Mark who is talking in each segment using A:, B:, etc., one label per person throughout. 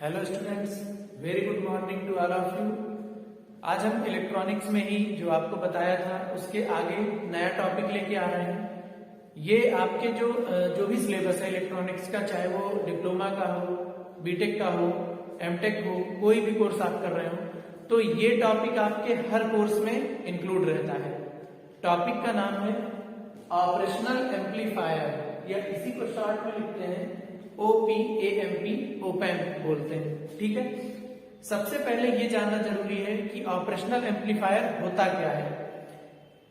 A: Hello students, very good morning to all of you. आज हम electronics में ही जो आपको बताया था उसके आगे नया टॉपिक लेके आ रहे हैं। ये आपके जो भी सिलेबस है इलेक्ट्रॉनिक्स का, चाहे वो डिप्लोमा का हो, बीटेक का हो, एमटेक हो, कोई भी कोर्स आप कर रहे हो, तो ये टॉपिक आपके हर कोर्स में इंक्लूड रहता है। टॉपिक का नाम है ऑपरेशनल एम्पलीफायर, या इसी को शॉर्ट में लिखते हैं OPAMP, ओपैम्प बोलते हैं। ठीक है, सबसे पहले ये जानना जरूरी है कि ऑपरेशनल एम्पलीफायर होता क्या है।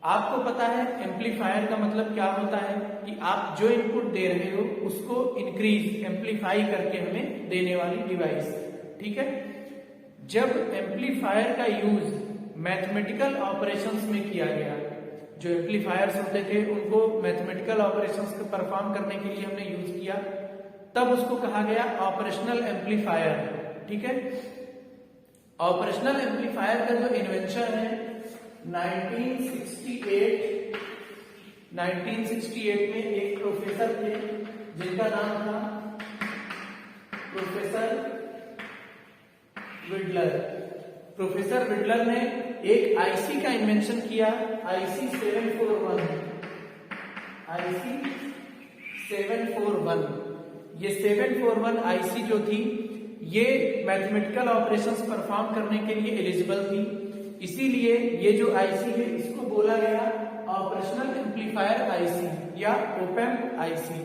A: आपको पता है एम्पलीफायर का मतलब क्या होता है कि आप जो इनपुट दे रहे हो उसको इंक्रीज, एम्पलीफाई करके हमें देने वाली डिवाइस। ठीक है, जब एम्पलीफायर का यूज मैथमेटिकल ऑपरेशंस में किया गया, जो एम्पलीफायर्स होते थे उनको मैथमेटिकल ऑपरेशंस को परफॉर्म करने के लिए हमने यूज किया, तब उसको कहा गया ऑपरेशनल एम्पलीफायर। ठीक है, ऑपरेशनल एम्पलीफायर का जो इन्वेंशन है 1968 में एक प्रोफेसर थे जिनका नाम था प्रोफेसर विडलर। प्रोफेसर विडलर ने एक आईसी का इन्वेंशन किया, IC 741। ये 741 आईसी जो थी ये मैथमेटिकल ऑपरेशंस परफॉर्म करने के लिए एलिजिबल थी, इसीलिए ये जो आईसी है इसको बोला गया ऑपरेशनल एम्पलीफायर आईसी या ओपैम्प आईसी।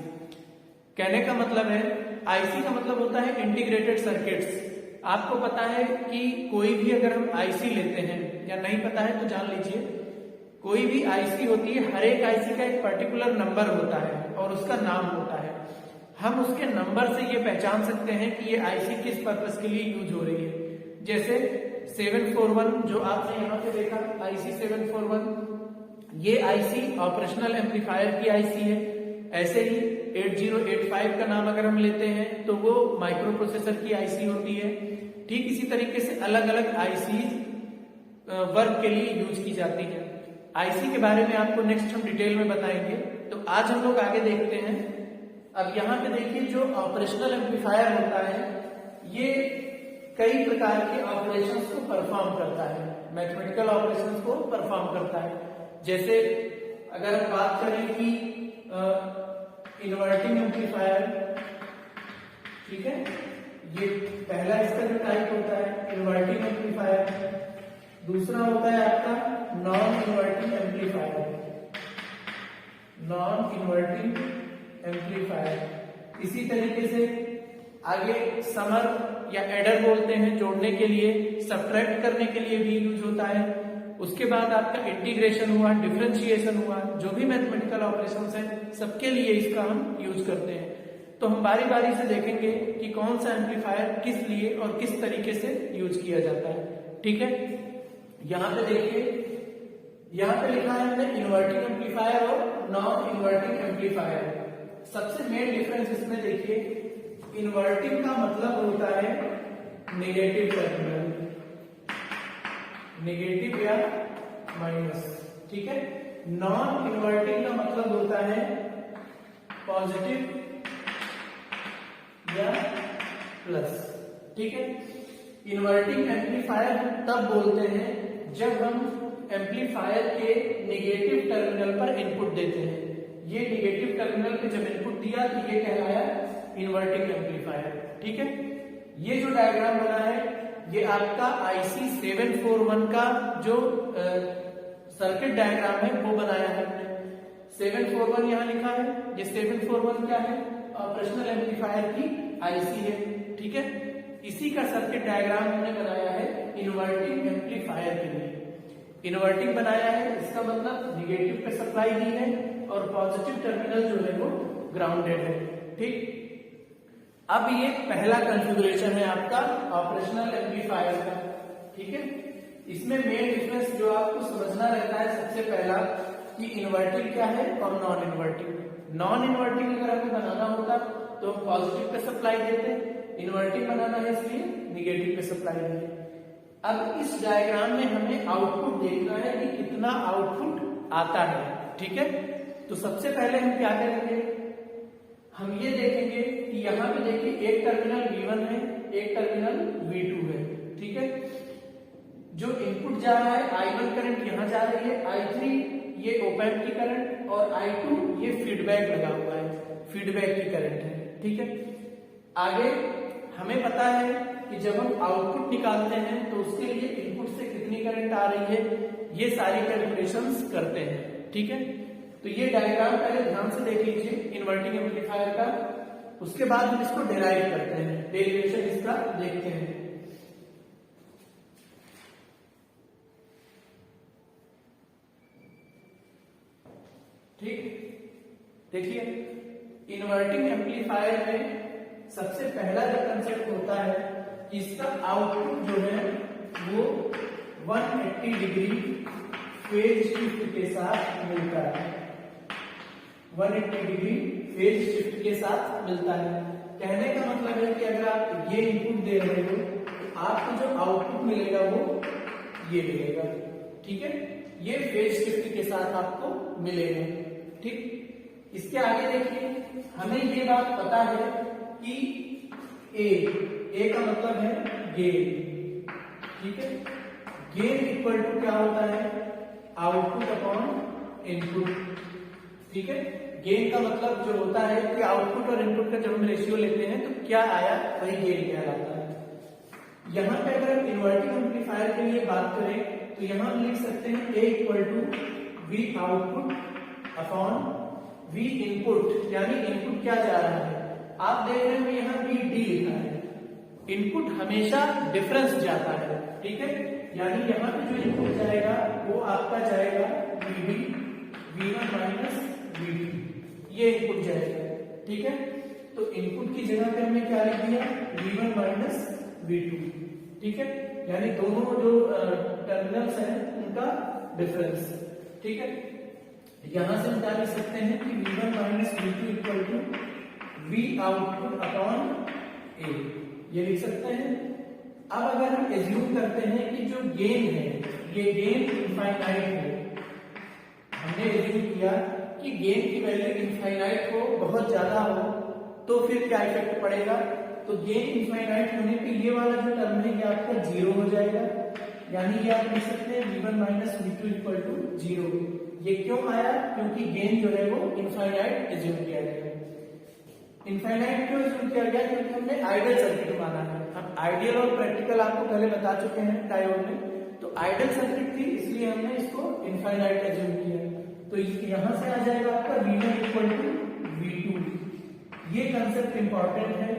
A: कहने का मतलब है, आईसी का मतलब होता है इंटीग्रेटेड सर्किट्स। आपको पता है कि कोई भी अगर हम आईसी लेते हैं, या नहीं पता है तो जान लीजिए, कोई भी आईसी होती है, हर एक आईसी का एक पर्टिकुलर नंबर होता है और उसका नाम होता है। हम उसके नंबर से ये पहचान सकते हैं कि ये आईसी किस पर्पस के लिए यूज हो रही है। जैसे 741 जो आपने यहाँ पे देखा, IC 741, ये आईसी ऑपरेशनल एम्पलीफायर की आईसी है। ऐसे ही 8085 का नाम अगर हम लेते हैं तो वो माइक्रो प्रोसेसर की आईसी होती है। ठीक इसी तरीके से अलग अलग आईसी वर्क के लिए यूज की जाती है। आईसी के बारे में आपको नेक्स्ट हम डिटेल में बताएंगे। तो आज हम लोग आगे देखते हैं। अब यहाँ पे देखिए, जो ऑपरेशनल एम्पलीफायर होता है ये कई प्रकार के ऑपरेशंस को परफॉर्म करता है, मैथमेटिकल ऑपरेशंस को परफॉर्म करता है। जैसे अगर हम बात करें कि इन्वर्टिंग एम्पलीफायर, ठीक है, ये पहला इसका जो टाइप होता है इन्वर्टिंग एम्पलीफायर। दूसरा होता है आपका non inverting amplifier, non inverting amplifier. इसी तरीके से आगे समर या एडर बोलते हैं, जोड़ने के लिए, सब्ट्रैक्ट करने के लिए भी यूज होता है। उसके बाद आपका इंटीग्रेशन हुआ, डिफरेंशिएशन हुआ, जो भी मैथमेटिकल ऑपरेशंस हैं सबके लिए इसका हम यूज करते हैं। तो हम बारी बारी से देखेंगे कि कौन सा एम्पलीफायर किस लिए और किस तरीके से यूज किया जाता है। ठीक है, यहाँ पे देखिए, यहाँ पे लिखा है हमने इन्वर्टिंग एम्पलीफायर और नॉन इन्वर्टिंग एम्पलीफायर। सबसे मेन डिफरेंस इसमें देखिए, इन्वर्टिंग का मतलब होता है नेगेटिव टर्मिनल, नेगेटिव या माइनस। ठीक है, नॉन इन्वर्टिंग का मतलब होता है पॉजिटिव या प्लस। ठीक है, इन्वर्टिंग एम्पलीफायर तब बोलते हैं जब हम एम्पलीफायर के नेगेटिव टर्मिनल पर इनपुट देते हैं। ये नेगेटिव टर्मिनल पे जब इनपुट दिया तो ये कहलाया इन्वर्टिंग एम्पलीफायर। ठीक है, ये जो डायग्राम बना है ये आपका IC 741 का जो सर्किट डायग्राम है वो बनाया है हमने। 741 यहाँ लिखा है, ये 741 क्या है, ऑपरेशनल एम्पलीफायर की आईसी है। ठीक है, इसी का सर्किट डायग्राम हमने बनाया है इन्वर्टिंग एम्पलीफायर के लिए। इन्वर्टिंग बनाया है, इसका मतलब निगेटिव पे सप्लाई दी है और पॉजिटिव टर्मिनल जो है वो ग्राउंडेड है। ठीक, अब ये पहला कॉन्फ़िगरेशन है आपका ऑपरेशनल एम्पलीफायर का। ठीक है, इसमें मेन डिफरेंस जो आपको समझना रहता है सबसे पहला कि इन्वर्टिंग क्या है और नॉन इन्वर्टिंग। नॉन इन्वर्टिंग अगर हमें बनाना होता तो हम पॉजिटिव पे सप्लाई देते, इन्वर्टिंग बनाना है इसलिए निगेटिव पे सप्लाई देते। अब इस डायग्राम में हमें आउटपुट देखना है कि कितना आउटपुट आता है। ठीक है, तो सबसे पहले हम क्या करेंगे, हम ये देखेंगे कि यहाँ पे देखिए एक टर्मिनल V1 है, एक टर्मिनल V2 है, ठीक है। जो इनपुट जा रहा है I1 करंट यहां जा रही है, I3 ये ओप एम्प की करंट और I2 ये फीडबैक लगा हुआ है, फीडबैक की करंट है, ठीक है। आगे हमें पता है कि जब हम आउटपुट निकालते हैं तो उसके लिए इनपुट से कितनी करंट आ रही है, ये सारी कैलकुलेशंस करते हैं, ठीक है। तो ये डायग्राम पहले ध्यान से देख लीजिए इन्वर्टिंग एम्पलीफायर का, उसके बाद हम इसको डिराइव करते हैं, डेरिवेशन इसका देखते हैं। ठीक, देखिए इन्वर्टिंग एम्पलीफायर में सबसे पहला जो कंसेप्ट होता है कि इसका आउटपुट जो है वो 180 डिग्री फेज शिफ्ट के साथ मिलता है, 180 डिग्री फेज शिफ्ट के साथ मिलता है। कहने का मतलब है कि अगर आप ये इनपुट दे रहे हो तो आपको जो आउटपुट मिलेगा वो ये मिलेगा, ठीक है। ये फेज शिफ्ट के साथ आपको मिलेगा, ठीक। इसके आगे देखिए हमें ये बात पता है कि ए का मतलब है गेन, ठीक है। गेन इक्वल टू क्या होता है, आउटपुट अपॉन इनपुट, ठीक है। गेन का मतलब जो होता है कि आउटपुट और इनपुट का जब हम रेशियो लेते हैं तो क्या आया वही गेन कहलाता है। यहां पे अगर हम इन्वर्टिंग एम्पलीफायर के लिए बात करें तो यहां हम लिख सकते हैं A equal to V output upon V input, यानी इनपुट क्या जा रहा है, आप देख रहे हैं यहाँ VD लिखा है, इनपुट हमेशा डिफरेंस जाता है, ठीक है। यानी यहाँ पे जो इनपुट जाएगा वो आपका जाएगा VD, V1 माइनस VD, ये इनपुट जाएगा, ठीक है। तो इनपुट की जगह पे हमने क्या लिख दिया, V1 माइनस V2, ठीक है। यानी दोनों जो टर्मिनल्स हैं उनका डिफरेंस, ठीक है। यहां से हम क्या लिख सकते हैं कि V1 minus V2 equal to V output upon A, ये लिख सकते हैं। अब अगर हम एज्यूम करते हैं कि जो गेन है ये गेन इनफाइनाइट है, हमने एज्यूम किया कि गेन की वैल्यू इनफाइनाइट हो, बहुत ज्यादा हो, तो फिर क्या इफेक्ट पड़ेगा, तो गेन इनफाइनाइट होने पे ये वाला जो टर्म है ये आपका जीरो हो जाएगा, यानी ये आप लिख सकते हैं V1 minus V2 equal to zero. ये क्यों आया, क्योंकि गेन जो है वो इनफाइनाइट एज्यूम किया गया। इनफाइनाइट क्यों एज्यूम किया गया, क्योंकि हमने आइडियल सर्किट माना है। हम आइडियल और प्रैक्टिकल आपको पहले बता चुके हैं डायोड में, तो आइडियल सर्किट थी इसलिए हमने इसको इनफाइनाइट एज्यूम किया। तो यहां से आ जाएगा आपका V1 इक्वल टू V2, ये कंसेप्ट इंपॉर्टेंट है।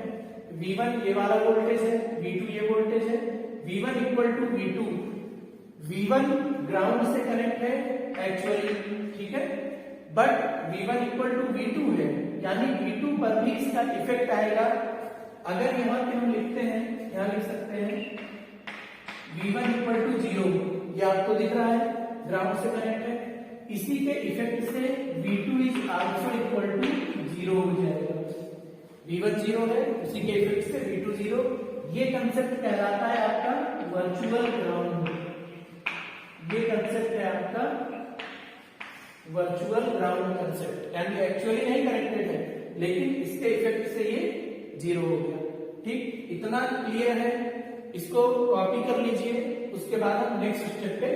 A: V1 ये वाला वोल्टेज है, V2 ये वोल्टेज है, V1 equal to V2, V1 ground से कनेक्ट है एक्चुअली, ठीक है, but V1 equal to V2 है, यानी V2 पर भी इसका इफेक्ट आएगा। अगर यहां पे हम लिखते हैं, यहां लिख सकते हैं V1 इक्वल टू जीरो, ये आपको दिख रहा है ग्राउंड से कनेक्ट है, इसी के इफेक्ट से V2 is also equal to zero हो जाएगा। V1 जीरो है, उसी के इफेक्ट से V2 जीरो, ये कंसेप्ट कहलाता है आपका वर्चुअल ग्राउंड, ये कंसेप्ट है आपका वर्चुअल ग्राउंड कंसेप्ट, यानी एक्चुअली नहीं कनेक्टेड है लेकिन इसके इफेक्ट से ये जीरो हो गया, ठीक। इतना क्लियर है, इसको कॉपी कर लीजिए, उसके बाद हम नेक्स्ट स्टेप पे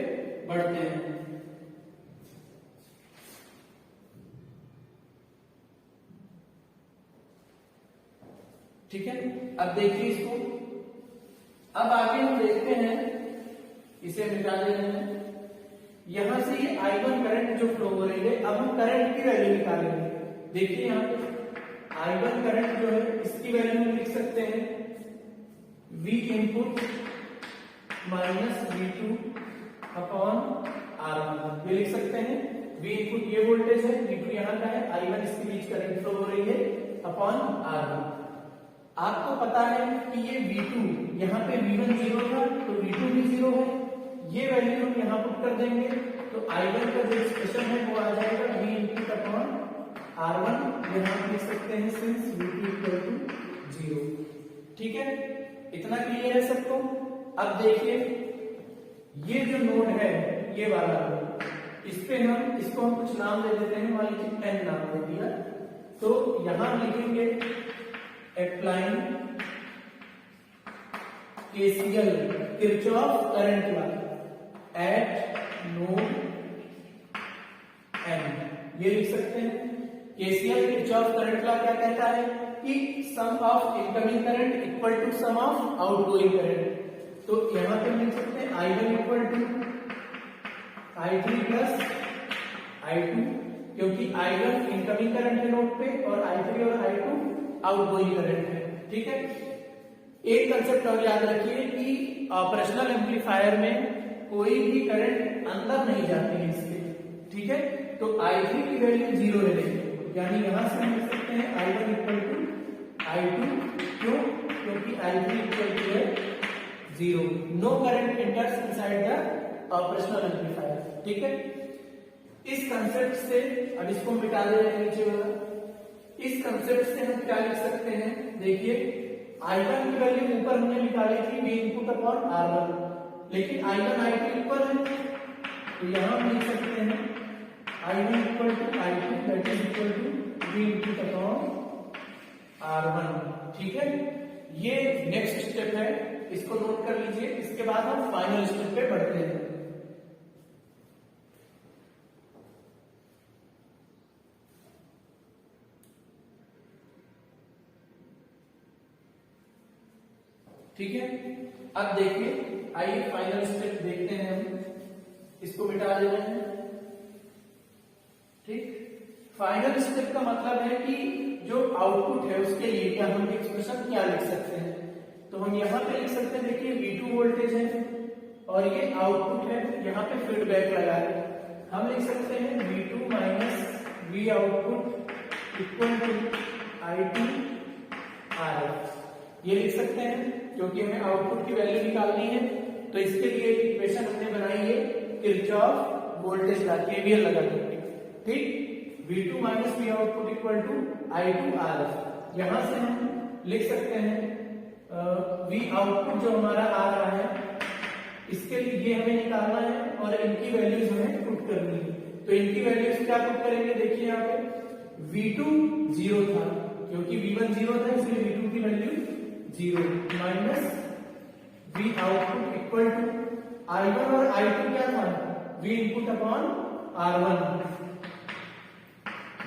A: बढ़ते हैं। ठीक है, अब देखिए इसको, अब आगे हम देखते हैं, इसे मिटा दे रहे हैं। यहां से ये I1 करंट जो फ्लो हो रही है, अब हम करंट की वैल्यू निकालेंगे। देखिए यहां पे I1 करंट जो है इसकी वैल्यू हम लिख सकते हैं V input minus V2 upon R1, ये लिख सकते हैं। V इनपुट ये वोल्टेज है, V2 यहाँ का है, I1 इसके बीच करंट फ्लो हो रही है अपॉन R1। आपको पता है कि ये V2 यहाँ पे V1 जीरो था तो V2 भी जीरो है, ये वैल्यू हम यहाँ पुट कर देंगे तो I1 का जो एक्सप्रेशन है वो आ जाएगा V इनपुट अपॉन R1, यहाँ लिख सकते हैं since V2 equal to zero. ठीक है, इतना क्लियर है सबको। अब देखिए ये जो नोड है ये वाला नोड, इस पे हम इसको हम कुछ नाम दे देते हैं, मान लीजिए N नाम दे दिया, तो यहां लिखेंगे applying KCL Kirchhoff current law at node n, ये लिख सकते हैं। केसीएल किरचॉफ करंट लॉ क्या कहता है कि sum of incoming current equal to sum of outgoing current. तो यहां पे लिख सकते हैं I1 equal to I3 plus I2, क्योंकि I1 इनकमिंग करंट है नोड पे और I3 और I2 आउटगोइंग करंट है। ठीक है, एक कंसेप्ट और याद रखिए कि ऑपरेशनल एम्पलीफायर में कोई भी करंट अंदर नहीं जाती है इसके। ठीक है, तो I3 की वैल्यू 0 रहेगी, यानी यहां से हम लिख सकते हैं I1 इक्वल टू I2, क्यों? क्योंकि I3 इक्वल टू है 0, no current enters inside the operational amplifier. ठीक है, इस कंसेप्ट से अब इसको मिटा दे रहे हैं नीचे वाला। इस कंसेप्ट से हम क्या लिख सकते हैं, देखिए I1 की वैल्यू ऊपर हमने निकाली थी V इनपुट अपॉन R1, लेकिन I1 I2 इक्वल है, तो यहां हम लिख सकते हैं I1 equal to I2 that is equal to V input upon R1। ठीक है, ये नेक्स्ट स्टेप है, इसको नोट कर लीजिए। इसके बाद हम फाइनल स्टेप पे बढ़ते हैं। ठीक है, अब देखिए, आइए फाइनल स्टेप देखते हैं। हम इसको मिटा दे रहे हैं। ठीक, फाइनल स्टेप का मतलब है कि जो आउटपुट है उसके लिए क्या हम एक्सप्रेशन क्या लिख सकते हैं। तो हम यहाँ पे लिख सकते हैं, देखिए V2 वोल्टेज है और ये आउटपुट है, यहाँ पे फीडबैक लगा है। हम लिख सकते हैं V2 minus V output equal to I2 RF, ये लिख सकते हैं क्योंकि हमें आउटपुट की वैल्यू निकालनी है। तो इसके लिए इक्वेशन हमने बनाई है किरचॉफ वोल्टेज लॉ केवीएल लगा करके। ठीक, V2 minus V output equal to I2 RF। यहां से हम लिख सकते हैं V आउटपुट जो हमारा आ रहा है इसके लिए हमें निकालना है और इनकी वैल्यूज हमें पुट करनी है। तो इनकी वैल्यूज क्या पुट करेंगे, देखिए यहाँ पे V2 0 था, क्योंकि V1 0 था इसलिए V2 की value 0 minus V output equal to I1 और I2 क्या था, V input upon R1,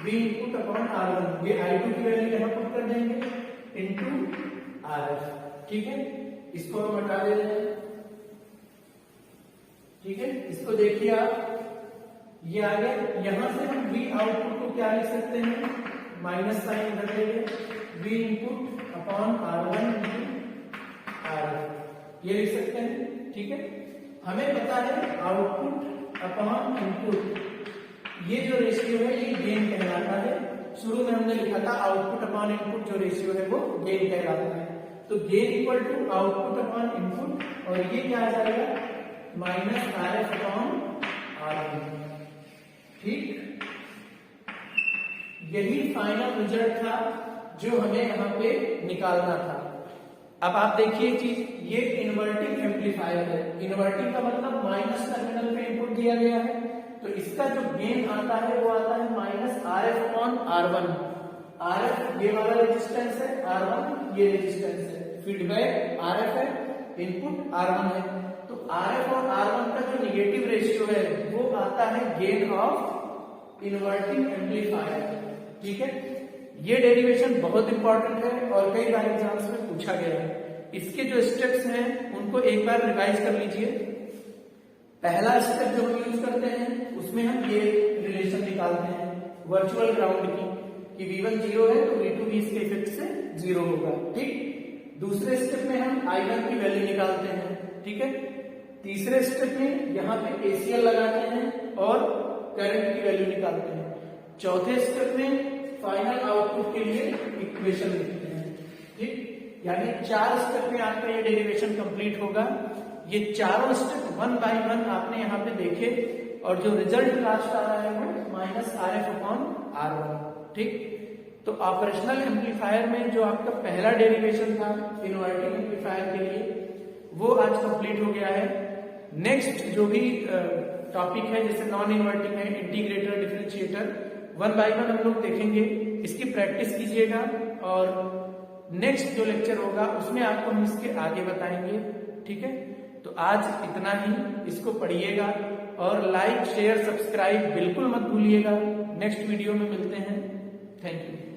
A: V input upon R1, ये I2 की वैल्यू यहाँ पुट कर देंगे इनटू RF। ठीक है, इसको हम हटा दे रहे हैं। ठीक है, इसको देखिए आप, ये आ गया। यहां से हम V आउटपुट को क्या लिख सकते हैं, माइनस साइन इधर देंगे, V input upon R1 RF, ये लिख सकते हैं। ठीक है, हमें पता है आउटपुट अपॉन इनपुट, ये जो रेशियो है ये गेन कहलाता है। शुरू में हमने लिखा था आउटपुट अपॉन इनपुट जो रेशियो है वो गेन कहलाता है। तो gain equal to output upon input, और ये क्या आ जाएगा, माइनस RF अपॉन R1। ठीक, यही फाइनल रिजल्ट था जो हमें यहाँ पे निकालना था। अब आप देखिए चीज, ये इन्वर्टिंग एम्पलीफायर है। इन्वर्टिंग का मतलब माइनस टर्मिनल पे इनपुट दिया गया है, तो इसका जो गेन आता है वो आता है minus RF upon R1। RF ये वाला रेजिस्टेंस है, R1 ये रेजिस्टेंस है, फीडबैक RF है, इनपुट R1 है। तो RF और R1 का जो निगेटिव रेशियो है वो आता है गेन ऑफ इन्वर्टिंग एम्पलीफायर। ठीक है, ये डेरिवेशन बहुत इंपॉर्टेंट है और कई बार एग्जाम्स में पूछा गया है। इसके जो स्टेप्स हैं उनको एक बार रिवाइज कर लीजिए। पहला स्टेप जो हम यूज करते हैं उसमें हम ये रिलेशन निकालते हैं वर्चुअल ग्राउंड की, कि V1 0 है तो V2 भी इसके इफेक्ट से 0 होगा। ठीक, दूसरे स्टेप में हम I1 की वैल्यू निकालते हैं। ठीक है, तीसरे स्टेप में यहाँ पे KCL लगाते हैं और करंट की वैल्यू निकालते हैं। चौथे स्टेप में फाइनल आउटपुट के लिए इक्वेशन लिखते हैं। ठीक, यानी 4 स्टेप में आपका ये डेरिवेशन कंप्लीट होगा। ये चारों स्टेप 1 बाय 1 आपने यहाँ पे देखे और जो रिजल्ट लास्ट आ रहा है वो माइनस RF अपॉन R1। ठीक, तो ऑपरेशनल एम्पलीफायर में जो आपका पहला डेरिवेशन था इन्वर्टिंग एम्पलीफायर के लिए वो आज कंप्लीट हो गया है। नेक्स्ट जो भी टॉपिक है जैसे नॉन इन्वर्टिंग है, इंटीग्रेटर, डिफरेंशिएटर, 1 बाय 1 हम लोग देखेंगे। इसकी प्रैक्टिस कीजिएगा और नेक्स्ट जो लेक्चर होगा उसमें आपको हम इसके आगे बताएंगे। ठीक है, तो आज इतना ही, इसको पढ़िएगा और लाइक शेयर सब्सक्राइब बिल्कुल मत भूलिएगा। नेक्स्ट वीडियो में मिलते हैं। Thank you.